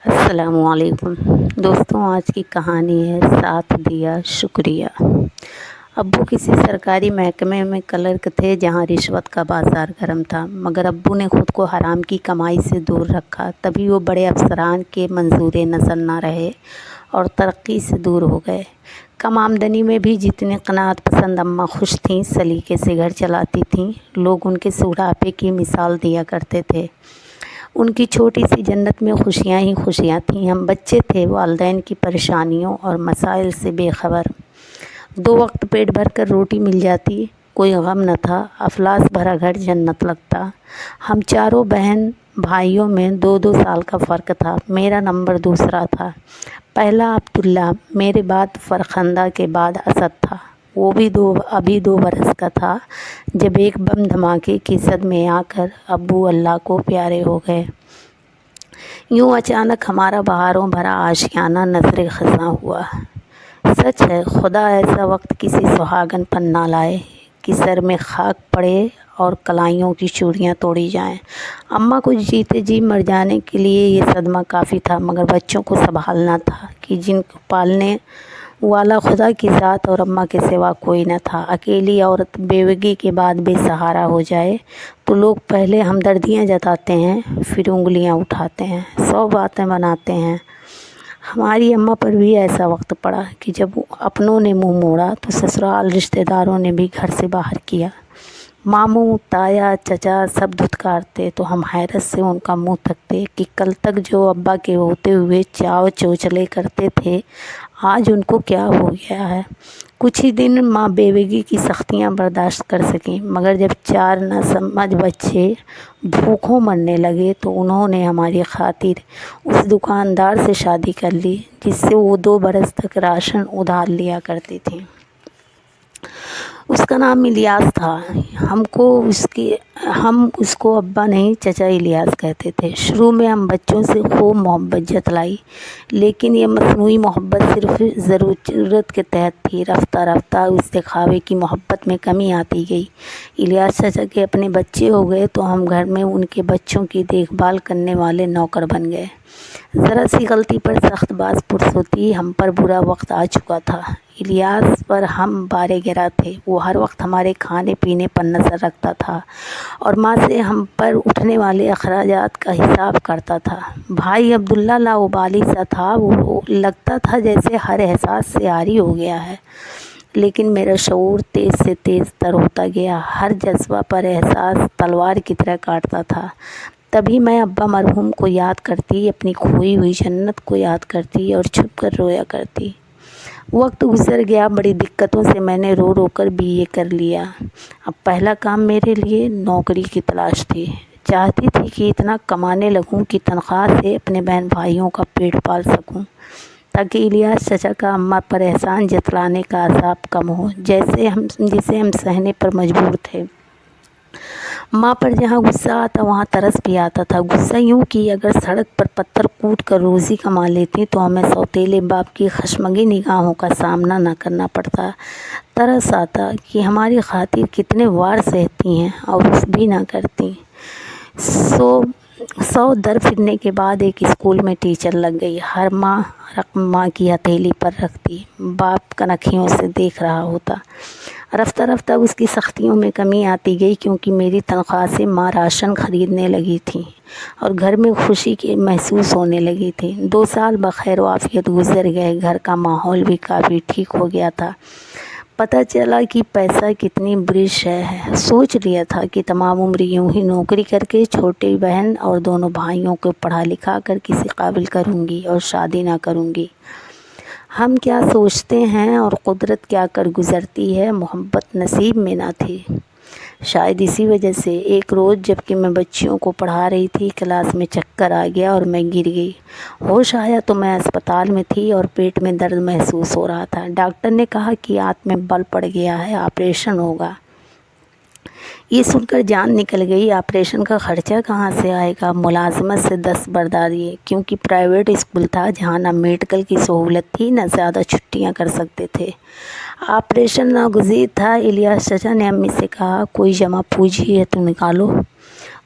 السلام علیکم دوستوں، آج کی کہانی ہے ساتھ دیا شکریہ۔ ابو کسی سرکاری محکمے میں کلرک تھے جہاں رشوت کا بازار گرم تھا، مگر ابو نے خود کو حرام کی کمائی سے دور رکھا، تبھی وہ بڑے افسران کے منظورے نظر نہ رہے اور ترقی سے دور ہو گئے۔ کم آمدنی میں بھی جتنے قناعت پسند اماں خوش تھیں، سلیقے سے گھر چلاتی تھیں، لوگ ان کے سڑاپے کی مثال دیا کرتے تھے۔ ان کی چھوٹی سی جنت میں خوشیاں ہی خوشیاں تھیں۔ ہم بچے تھے، والدین کی پریشانیوں اور مسائل سے بے خبر۔ 2 وقت پیٹ بھر کر روٹی مل جاتی، کوئی غم نہ تھا، افلاس بھرا گھر جنت لگتا۔ ہم چاروں بہن بھائیوں میں 2 سال کا فرق تھا۔ میرا نمبر دوسرا تھا، پہلا عبداللہ، میرے بعد فرخندہ کے بعد اسد تھا۔ وہ بھی ابھی 2 برس کا تھا جب ایک بم دھماکے کی صد میں آ کر ابو اللہ کو پیارے ہو گئے۔ یوں اچانک ہمارا بہاروں بھرا آشیانہ نظر خزاں ہوا۔ سچ ہے، خدا ایسا وقت کسی سہاگن پر نہ لائے کہ سر میں خاک پڑے اور کلائیوں کی چوڑیاں توڑی جائیں۔ اماں کو جیتے جی مر جانے کے لیے یہ صدمہ کافی تھا، مگر بچوں کو سنبھالنا تھا کہ جن کو پالنے والا خدا کی ذات اور اماں کے سوا کوئی نہ تھا۔ اکیلی عورت بیوگی کے بعد بے سہارا ہو جائے تو لوگ پہلے ہمدردیاں جتاتے ہیں، پھر انگلیاں اٹھاتے ہیں، 100 باتیں بناتے ہیں۔ ہماری اماں پر بھی ایسا وقت پڑا کہ جب اپنوں نے منہ موڑا تو سسرال رشتہ داروں نے بھی گھر سے باہر کیا۔ ماموں، تایا، چچا سب دھتکارتے تو ہم حیرت سے ان کا منہ تکتے کہ کل تک جو ابا کے ہوتے ہوئے چاو چوچلے کرتے تھے، آج ان کو کیا ہو گیا ہے۔ کچھ ہی دن ماں بیوگی کی سختیاں برداشت کر سکیں، مگر جب 4 نہ سمجھ بچے بھوکوں مرنے لگے تو انہوں نے ہماری خاطر اس دکاندار سے شادی کر لی جس سے وہ 2 برس تک راشن ادھار لیا کرتی تھیں۔ اس کا نام الیاس تھا۔ ہم اس کو ابا نہیں چچا الیاس کہتے تھے۔ شروع میں ہم بچوں سے خوب محبت جتلائی، لیکن یہ مصنوعی محبت صرف ضرورت کے تحت تھی۔ رفتہ رفتہ اس دکھاوے کی محبت میں کمی آتی گئی۔ الیاس چچا کے اپنے بچے ہو گئے تو ہم گھر میں ان کے بچوں کی دیکھ بھال کرنے والے نوکر بن گئے۔ ذرا سی غلطی پر سخت باز پرسوتی ہم پر برا وقت آ چکا تھا۔ الیاس پر ہم بارے گرا تھے، وہ ہر وقت ہمارے کھانے پینے پر نظر رکھتا تھا اور ماں سے ہم پر اٹھنے والے اخراجات کا حساب کرتا تھا۔ بھائی عبداللہ لاابالی سا تھا، وہ لگتا تھا جیسے ہر احساس سے عاری ہو گیا ہے، لیکن میرا شعور تیز سے تیز تر ہوتا گیا، ہر جذبہ پر احساس تلوار کی طرح کاٹتا تھا۔ تبھی میں ابا مرحوم کو یاد کرتی، اپنی کھوئی ہوئی جنت کو یاد کرتی اور چھپ کر رویا کرتی۔ وقت گزر گیا، بڑی دقتوں سے میں نے رو رو کر BA کر لیا۔ اب پہلا کام میرے لیے نوکری کی تلاش تھی۔ چاہتی تھی کہ اتنا کمانے لگوں کہ تنخواہ سے اپنے بہن بھائیوں کا پیٹ پال سکوں، تاکہ الیاس چچا کا اماں پر احسان جتلانے کا عذاب کم ہو جسے ہم سہنے پر مجبور تھے۔ ماں پر جہاں غصہ آتا وہاں ترس بھی آتا تھا۔ غصہ یوں کہ اگر سڑک پر پتھر کوٹ کر روزی کما لیتی تو ہمیں سوتیلے باپ کی خشمگی نگاہوں کا سامنا نہ کرنا پڑتا۔ ترس آتا کہ ہماری خاطر کتنے وار سہتی ہیں اور اف بھی نہ کرتی۔ 100 در پھرنے کے بعد ایک اسکول میں ٹیچر لگ گئی۔ ہر ماہ رقم ماں کی ہتھیلی پر رکھتی، باپ کنکھیوں سے دیکھ رہا ہوتا۔ رفتہ رفتہ اس کی سختیوں میں کمی آتی گئی، کیونکہ میری تنخواہ سے ماں راشن خریدنے لگی تھی اور گھر میں خوشی کی محسوس ہونے لگی تھی۔ 2 سال بخیر و عافیت گزر گئے، گھر کا ماحول بھی کافی ٹھیک ہو گیا تھا۔ پتہ چلا کہ پیسہ کتنی بری شے ہے۔ سوچ لیا تھا کہ تمام عمر یوں ہی نوکری کر کے چھوٹی بہن اور دونوں بھائیوں کو پڑھا لکھا کر کسی قابل کروں گی اور شادی نہ کروں گی۔ ہم کیا سوچتے ہیں اور قدرت کیا کر گزرتی ہے، محبت نصیب میں نہ تھی۔ شاید اسی وجہ سے ایک روز جبکہ میں بچیوں کو پڑھا رہی تھی، کلاس میں چکر آ گیا اور میں گر گئی۔ ہوش آیا تو میں اسپتال میں تھی اور پیٹ میں درد محسوس ہو رہا تھا۔ ڈاکٹر نے کہا کہ آنت میں بل پڑ گیا ہے، آپریشن ہوگا۔ یہ سن کر جان نکل گئی۔ آپریشن کا خرچہ کہاں سے آئے گا؟ ملازمت سے دستبرداری، کیونکہ پرائیویٹ اسکول تھا جہاں نہ میڈیکل کی سہولت تھی نہ زیادہ چھٹیاں کر سکتے تھے۔ آپریشن ناگزیر تھا۔ الیاس چچا نے امی سے کہا، کوئی جمع پونجی ہے تو نکالو۔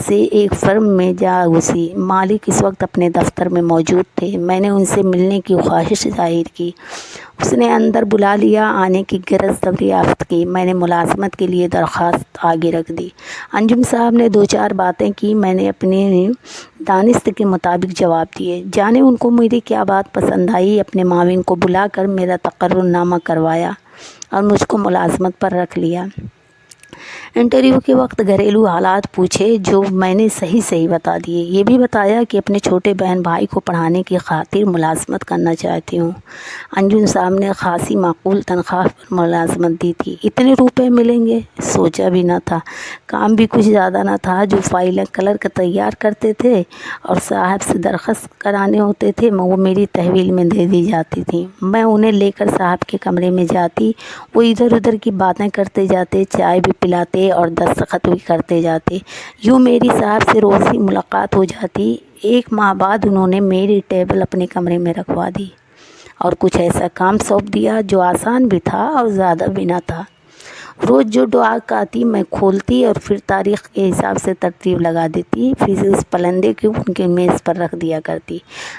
سے ایک فرم میں جا گھسی۔ مالک اس وقت اپنے دفتر میں موجود تھے۔ میں نے ان سے ملنے کی خواہش ظاہر کی۔ اس نے اندر بلا لیا، آنے کی غرض دریافت کی۔ میں نے ملازمت کے لیے درخواست آگے رکھ دی۔ انجم صاحب نے 2-4 باتیں کی، میں نے اپنی دانست کے مطابق جواب دیے۔ جانے ان کو میری کیا بات پسند آئی۔ اپنے معاون کو بلا کر میرا تقرر نامہ کروایا اور مجھ کو ملازمت پر رکھ لیا۔ انٹرویو کے وقت گھریلو حالات پوچھے جو میں نے صحیح بتا دیے۔ یہ بھی بتایا کہ اپنے چھوٹے بہن بھائی کو پڑھانے کی خاطر ملازمت کرنا چاہتی ہوں۔ انجم صاحب نے خاصی معقول تنخواہ پر ملازمت دی تھی۔ اتنے روپے ملیں گے سوچا بھی نہ تھا۔ کام بھی کچھ زیادہ نہ تھا۔ جو فائلیں کلرک تیار کرتے تھے اور صاحب سے درخواست کرانے ہوتے تھے وہ میری تحویل میں دے دی جاتی تھیں۔ میں انہیں لے کر صاحب کے کمرے میں جاتی، وہ ادھر ادھر کی باتیں کرتے جاتے، چائے بھی پلاتے اور دستخط بھی کرتے جاتے۔ یوں میری صاحب سے روز ہی ملاقات ہو جاتی۔ 1 ماہ بعد انہوں نے میری ٹیبل اپنے کمرے میں رکھوا دی اور کچھ ایسا کام سونپ دیا جو آسان بھی تھا اور زیادہ بھی نہ تھا۔ روز جو ڈاک آتی میں کھولتی اور پھر تاریخ کے حساب سے ترتیب لگا دیتی، پھر اس پلندے کو ان کے میز پر رکھ دیا کرتی۔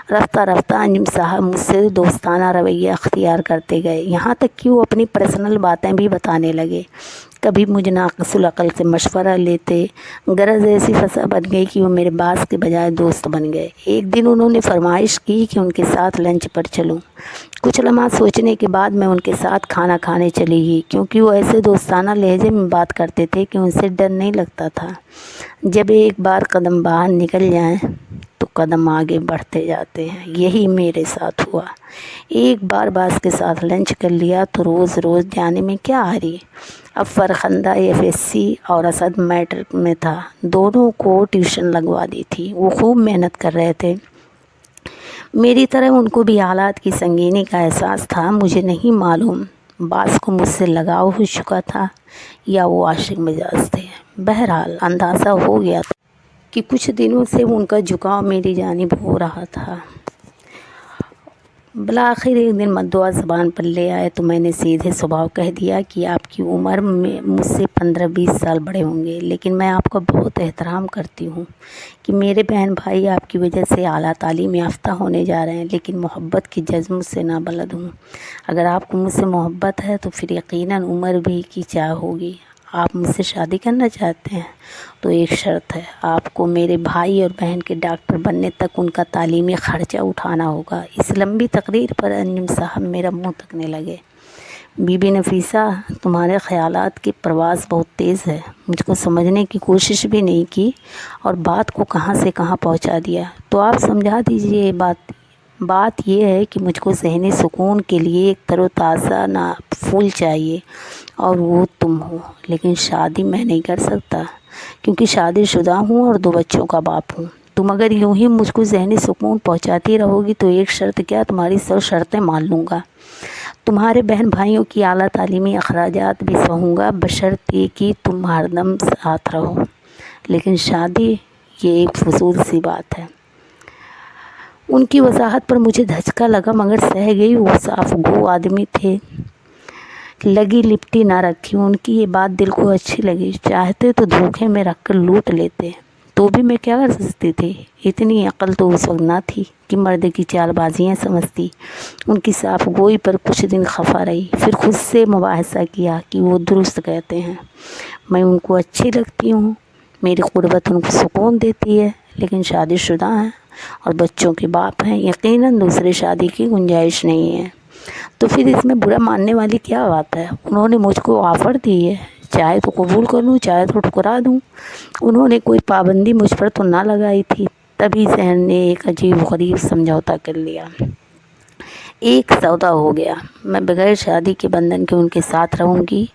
رفتہ رفتہ انجم صاحب مجھ سے دوستانہ رویہ اختیار کرتے گئے، یہاں تک کہ وہ اپنی پرسنل باتیں بھی بتانے لگے۔ کبھی مجھ ناقص العقل سے مشورہ لیتے۔ غرض ایسی فضا بن گئی کہ وہ میرے باس کے بجائے دوست بن گئے۔ ایک دن انہوں نے فرمائش کی کہ ان کے ساتھ لنچ پر چلوں۔ کچھ لمحات سوچنے کے بعد میں ان کے ساتھ کھانا کھانے چلی گئی، کیونکہ وہ ایسے دوستانہ لہجے میں بات کرتے تھے کہ ان سے ڈر نہیں لگتا تھا۔ جب ایک بار قدم باہر نکل جائیں تو قدم آگے بڑھتے جاتے ہیں۔ یہی میرے ساتھ ہوا۔ ایک بار باس کے ساتھ لنچ کر لیا تو روز روز جانے میں کیا آ رہی۔ اب فرخندہ FSC اور اسد میٹرک میں تھا، دونوں کو ٹیوشن لگوا دی تھی۔ وہ خوب محنت کر رہے تھے۔ میری طرح ان کو بھی حالات کی سنگینی کا احساس تھا۔ مجھے نہیں معلوم باس کو مجھ سے لگاؤ ہو چکا تھا یا وہ عاشق مزاج تھے۔ بہرحال اندازہ ہو گیا تھا کہ کچھ دنوں سے ان کا جھکاؤ میری جانب ہو رہا تھا۔ بالآخر ایک دن مدعا زبان پر لے آئے تو میں نے سیدھے سباؤ کہہ دیا کہ آپ کی عمر میں مجھ سے 15-20 سال بڑے ہوں گے، لیکن میں آپ کا بہت احترام کرتی ہوں کہ میرے بہن بھائی آپ کی وجہ سے اعلیٰ تعلیم یافتہ ہونے جا رہے ہیں، لیکن محبت کی جذب سے نابلد ہوں۔ اگر آپ کو مجھ سے محبت ہے تو پھر یقیناً عمر بھی کی چاہ ہوگی۔ آپ مجھ سے شادی کرنا چاہتے ہیں تو ایک شرط ہے، آپ کو میرے بھائی اور بہن کے ڈاکٹر بننے تک ان کا تعلیمی خرچہ اٹھانا ہوگا۔ اس لمبی تقریر پر انجم صاحب میرا منہ تکنے لگے۔ بی بی نفیسہ، تمہارے خیالات کی پرواز بہت تیز ہے۔ مجھ کو سمجھنے کی کوشش بھی نہیں کی اور بات کو کہاں سے کہاں پہنچا دیا۔ تو آپ سمجھا دیجئے۔ بات یہ ہے کہ مجھ کو ذہنی سکون کے لیے ایک تر و تازہ پھول چاہیے اور وہ تم ہو، لیکن شادی میں نہیں کر سکتا کیونکہ شادی شدہ ہوں اور 2 بچوں کا باپ ہوں۔ تم اگر یوں ہی مجھ کو ذہنی سکون پہنچاتی رہو گی تو ایک شرط کیا تمہاری 100 شرطیں مان لوں گا۔ تمہارے بہن بھائیوں کی اعلیٰ تعلیمی اخراجات بھی سہوں گا بشرط یہ کہ تم ہر دم ساتھ رہو، لیکن شادی یہ ایک فضول سی بات ہے۔ ان کی وضاحت پر مجھے دھچکا لگا مگر سہ گئی۔ وہ صاف گو آدمی تھے، لگی لپٹی نہ رکھی۔ ان کی یہ بات دل کو اچھی لگی۔ چاہتے تو دھوکے میں رکھ کر لوٹ لیتے، تو بھی میں کیا کر سکتی تھی۔ اتنی عقل تو اس وقت نہ تھی کہ مرد کی چال بازیاں سمجھتی۔ ان کی صاف گوئی پر کچھ دن خفا رہی، پھر خود سے مباحثہ کیا کہ وہ درست کہتے ہیں۔ میں ان کو اچھی لگتی ہوں، میری قربت ان کو سکون دیتی ہے، لیکن شادی شدہ ہیں اور بچوں کے باپ ہیں، یقیناً دوسری شادی کی گنجائش نہیں ہے۔ تو پھر اس میں برا ماننے والی کیا بات ہے۔ انہوں نے مجھ کو آفر دی ہے، چاہے تو قبول کر لوں چاہے تو ٹھکرا دوں۔ انہوں نے کوئی پابندی مجھ پر تو نہ لگائی تھی۔ تبھی ذہن نے ایک عجیب غریب سمجھوتا کر لیا۔ ایک سودا ہو گیا، میں بغیر شادی کے بندھن کے ان کے ساتھ رہوں گی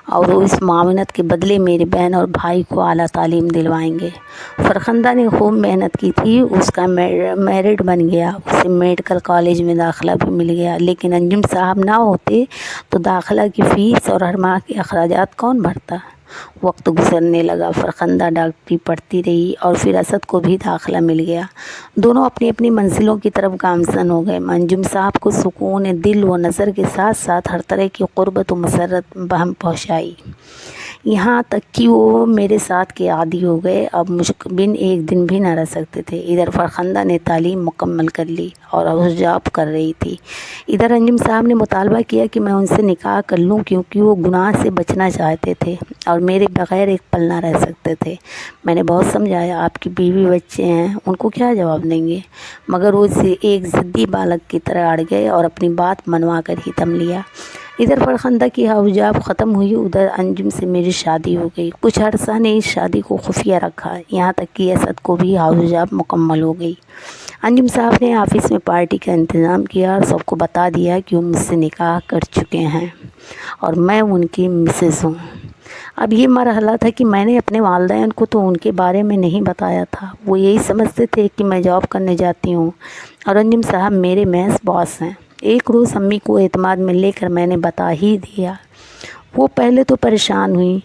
اور وہ اس معاونت کے بدلے میری بہن اور بھائی کو اعلیٰ تعلیم دلوائیں گے۔ فرخندہ نے خوب محنت کی تھی، اس کا میرٹ بن گیا، اسے میڈیکل کالج میں داخلہ بھی مل گیا، لیکن انجم صاحب نہ ہوتے تو داخلہ کی فیس اور ہر ماہ کے اخراجات کون بھرتا۔ وقت گزرنے لگا، فرخندہ ڈاکٹری پڑھتی رہی اور پھر اسد کو بھی داخلہ مل گیا۔ دونوں اپنی اپنی منزلوں کی طرف گامزن ہو گئے۔ انجم صاحب کو سکون دل و نظر کے ساتھ ساتھ ہر طرح کی قربت و مسرت بہم پہنچائی۔ یہاں تک کہ وہ میرے ساتھ کے عادی ہو گئے، اب مجھ بن ایک دن بھی نہ رہ سکتے تھے۔ ادھر فرخندہ نے تعلیم مکمل کر لی اور ہاؤس جاب کر رہی تھی، ادھر انجم صاحب نے مطالبہ کیا کہ میں ان سے نکاح کر لوں، کیونکہ وہ گناہ سے بچنا چاہتے تھے اور میرے بغیر ایک پل نہ رہ سکتے تھے۔ میں نے بہت سمجھایا، آپ کی بیوی بچے ہیں، ان کو کیا جواب دیں گے، مگر وہ ایک ضدی بالغ کی طرح اڑ گئے اور اپنی بات منوا کر ہی دم لیا۔ ادھر فرخندہ کی ہاؤس جاب ختم ہوئی، ادھر انجم سے میری شادی ہو گئی۔ کچھ عرصہ نے اس شادی کو خفیہ رکھا، یہاں تک کہ اسد کو بھی ہاؤس جاب مکمل ہو گئی۔ انجم صاحب نے آفس میں پارٹی کا انتظام کیا اور سب کو بتا دیا کہ وہ مجھ سے نکاح کر چکے ہیں اور میں ان کی مسز ہوں۔ اب یہ مرحلہ تھا کہ میں نے اپنے والدین کو تو ان کے بارے میں نہیں بتایا تھا، وہ یہی سمجھتے تھے کہ میں جاب کرنے جاتی ہوں اور انجم صاحب میرے محض باس ہیں۔ ایک روز امی کو اعتماد میں لے کر میں نے بتا ہی دیا۔ وہ پہلے تو پریشان ہوئی،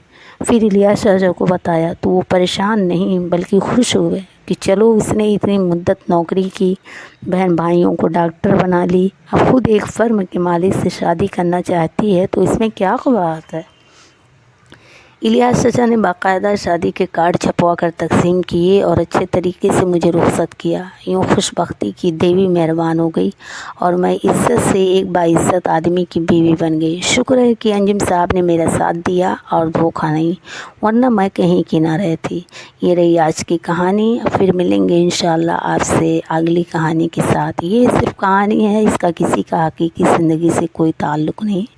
پھر الیاس چاچا کو بتایا تو وہ پریشان نہیں بلکہ خوش ہوئے کہ چلو اس نے اتنی مدت نوکری کی، بہن بھائیوں کو ڈاکٹر بنا لی، اب خود ایک فرم کے مالک سے شادی کرنا چاہتی ہے تو اس میں کیا قباحت ہے۔ الیاس چچا نے باقاعدہ شادی کے کارڈ چھپوا کر تقسیم کیے اور اچھے طریقے سے مجھے رخصت کیا۔ یوں خوش بختی کی دیوی مہربان ہو گئی اور میں عزت سے ایک باعزت آدمی کی بیوی بن گئی۔ شکر ہے کہ انجم صاحب نے میرا ساتھ دیا اور دھوکہ نہیں، ورنہ میں کہیں کی نہ رہتی۔ یہ رہی آج کی کہانی، پھر ملیں گے انشاءاللہ آپ سے اگلی کہانی کے ساتھ۔ یہ صرف کہانی ہے، اس کا کسی کا حقیقی زندگی سے کوئی تعلق نہیں۔